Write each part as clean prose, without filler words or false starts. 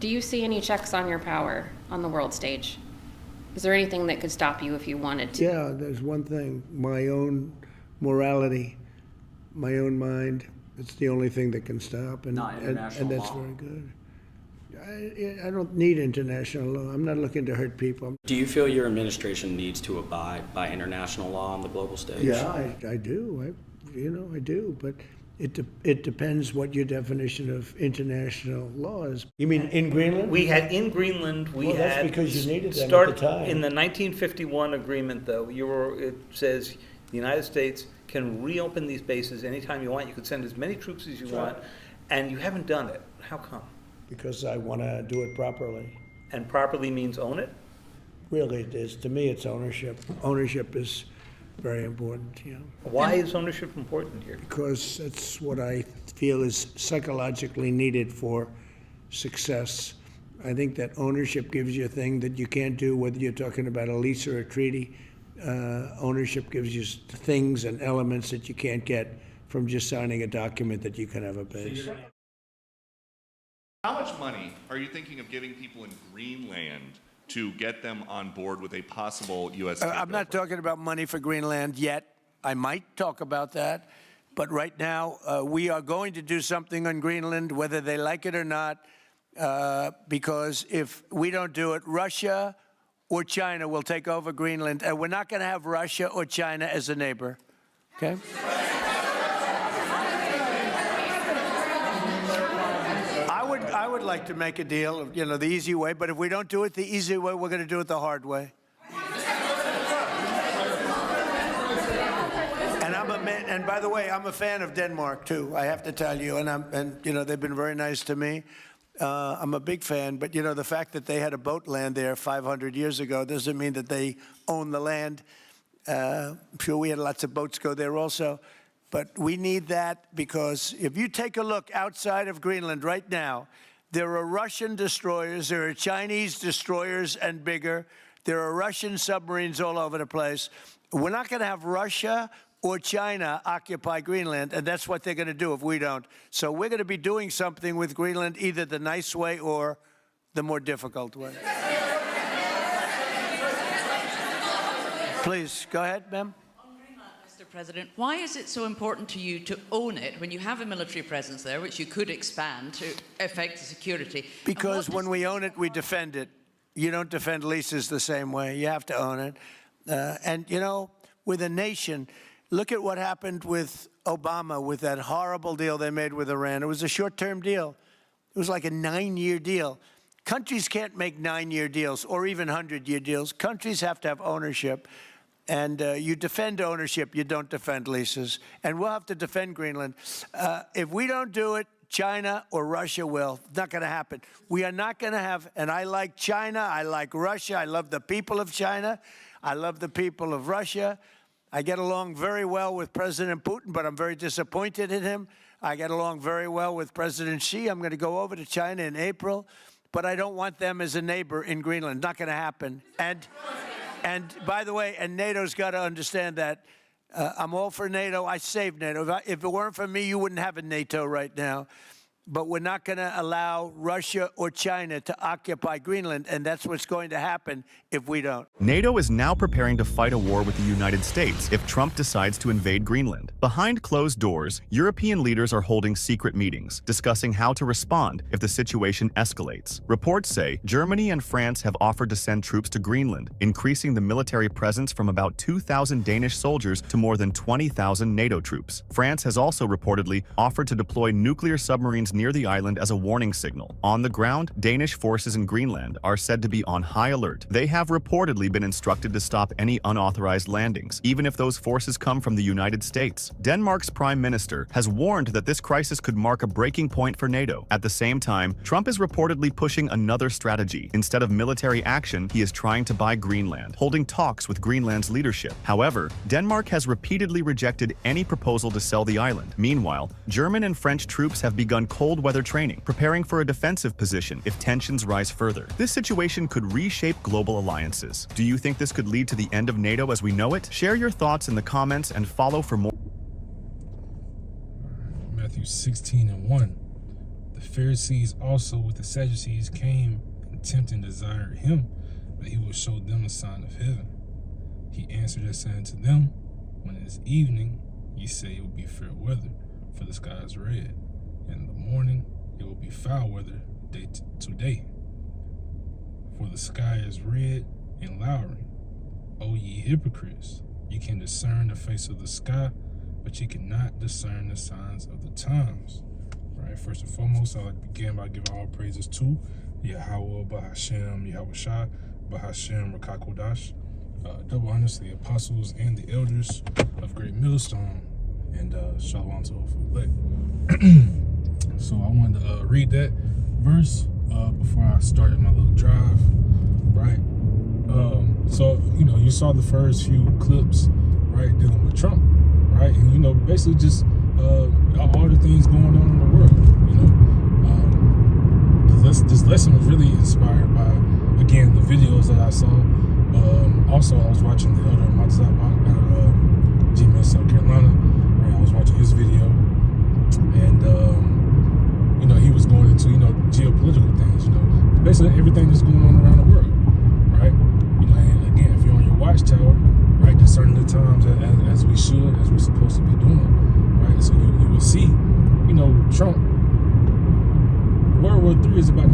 Do you see any checks on your power on the world stage? Is there anything that could stop you if you wanted to? Yeah, there's one thing, my own morality, my own mind. It's the only thing that can stop, and that's law. very good. I don't need international law. I'm not looking to hurt people. Do you feel your administration needs to abide by international law on the global stage? Yeah, I do. I do. But it depends what your definition of international law is. You mean in Greenland? In Greenland, that's because you needed them start at the time. In the 1951 agreement, though, it says the United States can reopen these bases anytime you want. You can send as many troops as you want, and you haven't done it. How come? Because I want to do it properly. And properly means own it? Really, it is. To me, it's ownership. Ownership is very important. Why is ownership important here? Because that's what I feel is psychologically needed for success. I think that ownership gives you a thing that you can't do, whether you're talking about a lease or a treaty. Ownership gives you things and elements that you can't get from just signing a document that you can have a base. How much money are you thinking of giving people in Greenland to get them on board with a possible U.S. I'm not talking about money for Greenland yet. I might talk about that. But right now, we are going to do something on Greenland, whether they like it or not, because if we don't do it, Russia or China will take over Greenland, and we're not going to have Russia or China as a neighbor. Okay? I would like to make a deal, the easy way, but if we don't do it the easy way, we're going to do it the hard way. And by the way, I'm a fan of Denmark too. I have to tell you, and they've been very nice to me. I'm a big fan, but the fact that they had a boat land there 500 years ago doesn't mean that they own the land. I'm sure we had lots of boats go there also. But we need that because if you take a look outside of Greenland right now, there are Russian destroyers, there are Chinese destroyers and bigger. There are Russian submarines all over the place. We're not going to have Russia or China occupy Greenland, and that's what they're going to do if we don't. So we're going to be doing something with Greenland, either the nice way or the more difficult way. Please, go ahead, ma'am. Mr. President, why is it so important to you to own it when you have a military presence there, which you could expand to affect the security? Because when we own it, we defend it. You don't defend leases the same way. You have to own it. And, with a nation, look at what happened with Obama, with that horrible deal they made with Iran. It was a short-term deal. It was like a 9-year deal. Countries can't make 9-year deals or even 100-year deals. Countries have to have ownership. And you defend ownership, you don't defend leases. And we'll have to defend Greenland. If we don't do it, China or Russia will. It's not going to happen. We are not going to have, and I like China, I like Russia, I love the people of China, I love the people of Russia. I get along very well with President Putin, but I'm very disappointed in him. I get along very well with President Xi. I'm going to go over to China in April, but I don't want them as a neighbor in Greenland. Not going to happen. And by the way, and NATO's got to understand that. I'm all for NATO. I saved NATO. If it weren't for me, you wouldn't have a NATO right now. But we're not going to allow Russia or China to occupy Greenland, and that's what's going to happen if we don't. NATO is now preparing to fight a war with the United States if Trump decides to invade Greenland. Behind closed doors, European leaders are holding secret meetings, discussing how to respond if the situation escalates. Reports say Germany and France have offered to send troops to Greenland, increasing the military presence from about 2,000 Danish soldiers to more than 20,000 NATO troops. France has also reportedly offered to deploy nuclear submarines near the island as a warning signal. On the ground, Danish forces in Greenland are said to be on high alert. They have reportedly been instructed to stop any unauthorized landings, even if those forces come from the United States. Denmark's prime minister has warned that this crisis could mark a breaking point for NATO. At the same time, Trump is reportedly pushing another strategy. Instead of military action, he is trying to buy Greenland, holding talks with Greenland's leadership. However, Denmark has repeatedly rejected any proposal to sell the island. Meanwhile, German and French troops have begun cold weather training, preparing for a defensive position if tensions rise further. This situation could reshape global alliances. Do you think this could lead to the end of NATO as we know it? Share your thoughts in the comments and follow for more. Matthew 16:1. The Pharisees also with the Sadducees came and tempted and desired him, that he would show them a sign of heaven. He answered and said to them, when it is evening, ye say it will be fair weather, for the sky is red. And in the morning, it will be foul weather day to day. For the sky is red and lowering. O ye hypocrites, ye can discern the face of the sky, but ye cannot discern the signs of the times. Right, first and foremost, I begin by giving all praises to Yahweh, Bahashem, Yahweh Shai, Bahashem, Rakakodash. Double honors to the apostles and the elders of Great Millstone, and shalom to all for elect. So I wanted to read that verse before I started my little drive, right? So, you know, you saw the first few clips, right, dealing with Trump, right? And, you know, basically just all the things going on in the world, you know. This lesson was really inspired by, again, the videos that I saw. Also, I was watching the elder Matzah out of G-Man, South Carolina, right? I was watching his video, and, you know, he was going into, you know, geopolitical things, you know, basically everything that's going on around the world, right? You know, and again, if you're on your watchtower, right, discerning the times as we should, as we're supposed to be doing, right? So you will see, you know, Trump, World War III is about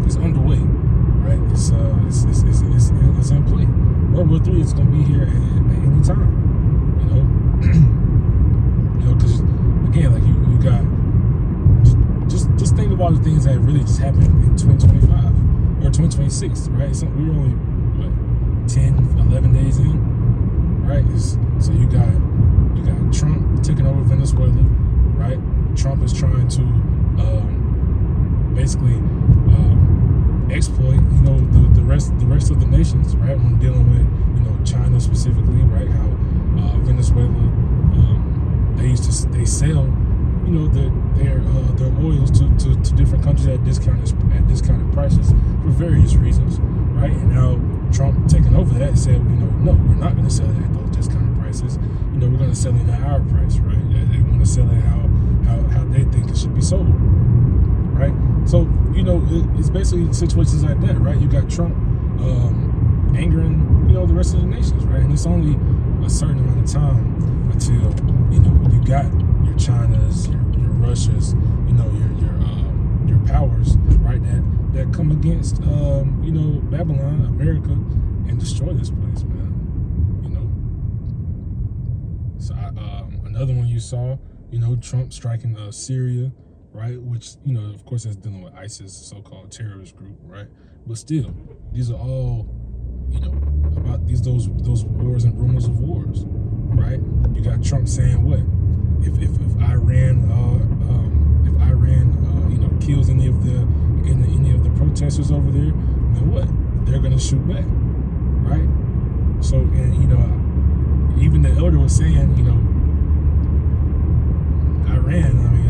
it's underway, right? It's in play. World War III is going to be here at any time, you know. You know, because again, like you got just think of all the things that really just happened in 2025 or 2026, right? So we're only what 10, 11 days in, right? So you got Trump taking over Venezuela, right? Trump is trying to basically exploit, you know, the rest of the nations, right? When dealing with, you know, China specifically, right? How Venezuela, they sell, you know, their oils to different countries at discounted prices for various reasons, right? And now Trump taking over that said, you know, no, we're not going to sell it at those discounted prices. You know, we're going to sell it at our price, right? They want to sell it how they think it should be sold, right? So, you know, it's basically situations like that, right? You got Trump angering, you know, the rest of the nations, right? And it's only a certain amount of time until, you know, you got your Chinas, your Russias, you know, your powers, right? That come against, you know, Babylon, America, and destroy this place, man. You know. So another one you saw, you know, Trump striking Syria, right? Which, you know, of course, that's dealing with ISIS, so-called terrorist group, right? But still, these are all, you know, about those wars and rumors of wars, right? You got Trump saying what? If Iran, you know, kills any of the protesters over there, then what? They're gonna shoot back, right? So, and you know, even the elder was saying, you know, Iran, I mean,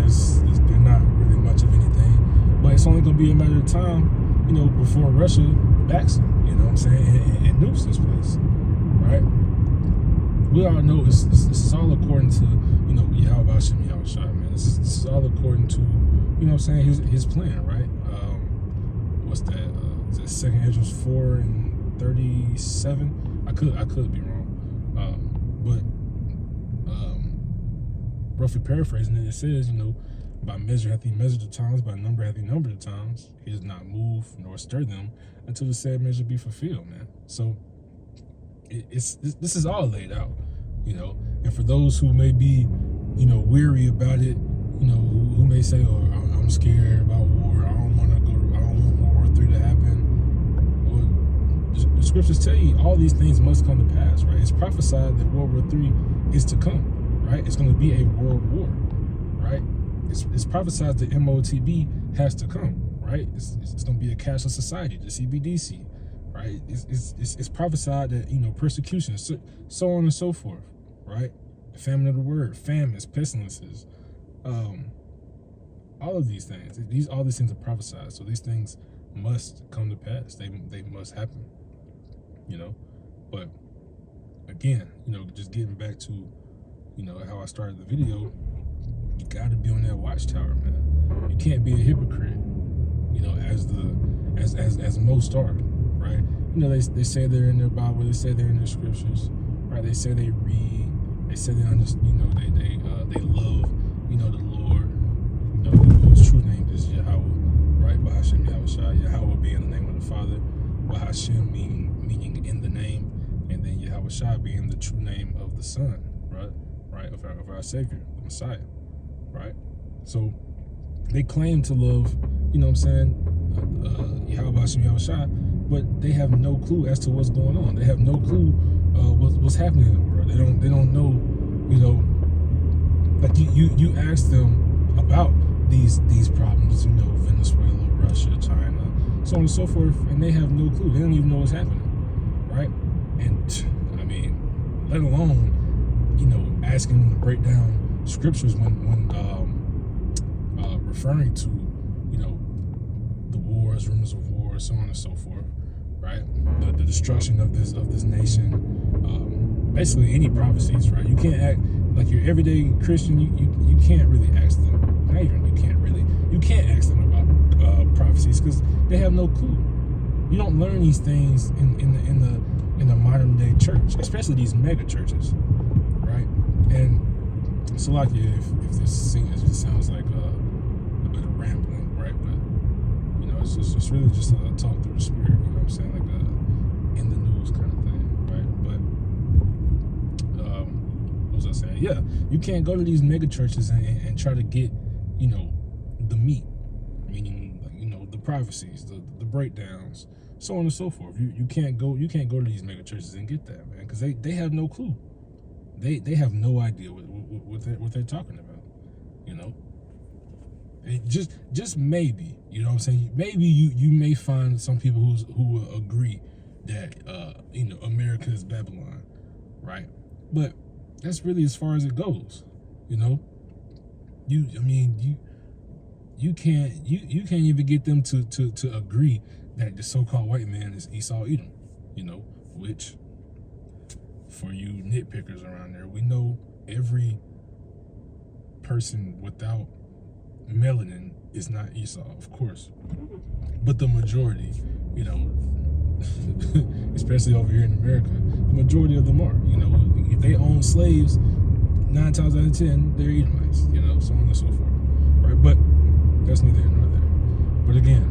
they're not really much of anything, but it's only going to be a matter of time, you know, before Russia backs them, you know what I'm saying, and nukes this place, right? We all know this is all according to, you know, Yahweh Shem Yahweh Shai, man. This is all according to, you know what I'm saying, his plan, right? What's that? Is it 2 Ezra 4:37? I could be wrong, but roughly paraphrasing it, it says, you know, by measure hath he measured the times, by number hath he numbered the times. He does not move nor stir them until the said measure be fulfilled, man. So this is all laid out, you know. And for those who may be, you know, weary about it, you know, who may say, "Oh, I'm scared about war. I don't want World War III to happen." Well, the scriptures tell you all these things must come to pass, right? It's prophesied that World War III is to come. Right? It's going to be a world war, right? It's prophesied that MOTB has to come, right? It's going to be a cashless society, the CBDC, right? It's prophesied that, you know, persecution, so on and so forth, right? The famine of the word, famines, pestilences, all of these things. All these things are prophesied, so these things must come to pass. They must happen, you know. But again, you know, just getting back to, you know, how I started the video, you got to be on that watchtower, man. You can't be a hypocrite, you know, as most are, right? You know, they say they're in their Bible, they say they're in their scriptures, right? They say they read, they say they understand, you know, they love, you know, the Lord, you know, whose true name is Yahweh, right? Bahashem Yahushua, Yahweh being the name of the Father, Bahashem meaning in the name, and then Yahushua being the true name of the Son, right, of our Savior, the Messiah, right? So they claim to love, you know what I'm saying, Yahweh Bahashem Yahushua, but they have no clue as to what's going on. They have no clue what's happening in the world. They don't know, you know, like you ask them about these problems, you know, Venezuela, Russia, China, so on and so forth, and they have no clue. They don't even know what's happening, right? And I mean, let alone, you know, asking them to break down scriptures when referring to, you know, the wars, rumors of war, so on and so forth, right? The destruction of this nation, basically any prophecies, right? You can't act like your everyday Christian. You can't really ask them. Not even you can't ask them about prophecies because they have no clue. You don't learn these things in the modern day church, especially these mega churches, right? And so, like, if this sounds like a bit of rambling, right? But you know, it's really just a talk through the spirit. You know what I'm saying? Like a in the news kind of thing, right? But what was I saying? Yeah, you can't go to these mega churches and try to get, you know, the meat, meaning, you know, the prophecies, the breakdowns, so on and so forth. You can't go to these mega churches and get that, man, because they have no clue. They have no idea what they're talking about, you know. It just maybe, you know what I'm saying, maybe you may find some people who will agree that you know, America is Babylon, right? But that's really as far as it goes, you know. You can't even get them to agree that the so-called white man is Esau Edom, you know, which, for you nitpickers around there, we know every person without melanin is not Esau, of course, but the majority, you know, especially over here in America, the majority of them are, you know, if they own slaves, 9 times out of 10, they're Edomites, you know, so on and so forth, right? But that's neither here nor there. But again,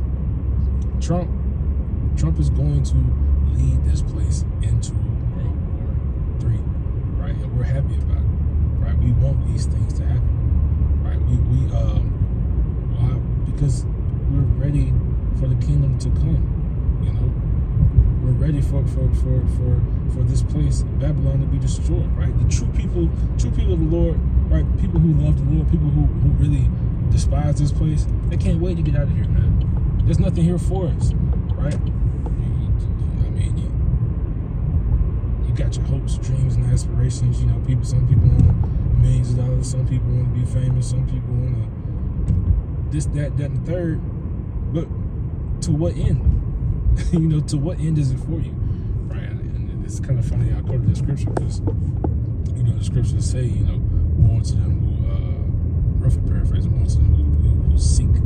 Trump is going to lead this place into World War III, right? And we're happy about it, right? We want these things to happen, right? Why? Because we're ready for the kingdom to come, you know? We're ready for this place, Babylon, to be destroyed, right? The true people of the Lord, right? People who love the Lord, people who really despise this place, they can't wait to get out of here, man. There's nothing here for us, right? I mean, you got your hopes, dreams, and aspirations. You know, some people want millions of dollars, some people want to be famous, some people want to this, that, and the third. But to what end? You know, to what end is it for you, right? And it's kind of funny I quoted the scripture because, you know, the scriptures say, you know, woe unto them who, roughly paraphrasing, woe unto them who seek the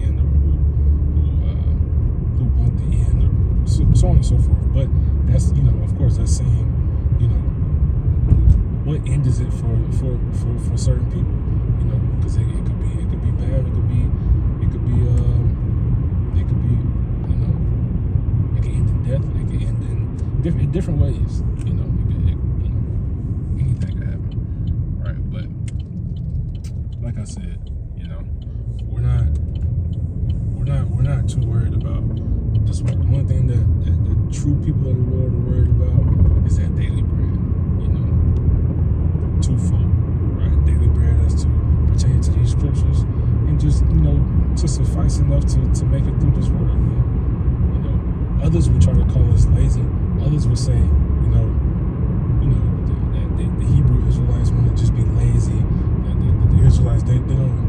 end, or who want the end, or so on and so forth. But that's, you know, of course, that's saying, you know, what end is it for certain people, you know, because it could be bad, it could be, you know, it could end in death, it could end in different ways, you know, you know, anything could happen, right? But like I said, you know, we're not too worried about this one. The one thing that the true people of the Lord are worried about is that daily bread, you know, twofold, right? Daily bread as to pertain to these scriptures, and just, you know, to suffice enough to make it through this world. You know, others would try to call us lazy. Others would say, you know, that the Hebrew Israelites want to just be lazy. That the Israelites they don't want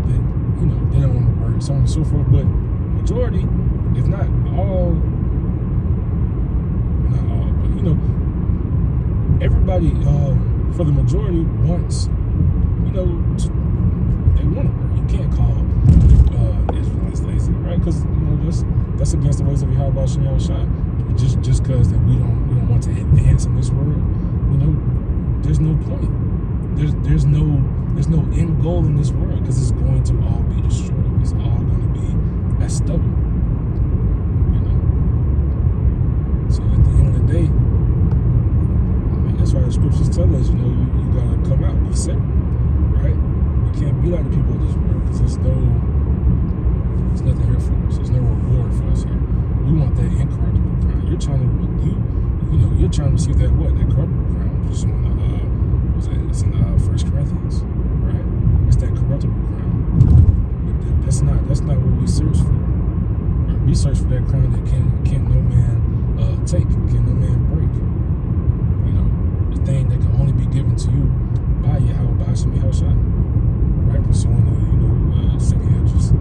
to, you know, they don't want to work, so on and so forth. But majority, if not all, but you know, everybody, for the majority, wants, you they want to work. You can't call Israelites lazy, right? Because that's against the ways of Yahweh Shem Yahushua. Just because that we don't want to advance in this world, there's no point. There's no end goal in this world because it's going to all be destroyed. It's all going to be as stubble. So at the end of the day, that's why the scriptures tell us, you gotta come out, be separate, right? We can't be like the people of this world because there's nothing here for us. There's no reward for us here. We want that incorruptible crown. You're trying to receive that corruptible crown, which is it's in 1 Corinthians, right? It's that corruptible crown. But that's not what we search for. Right? We search for that crown that can no man take, can no man break. The thing that can only be given to you by Yahweh, by Shem Yahushua, right? Pursuing the second interest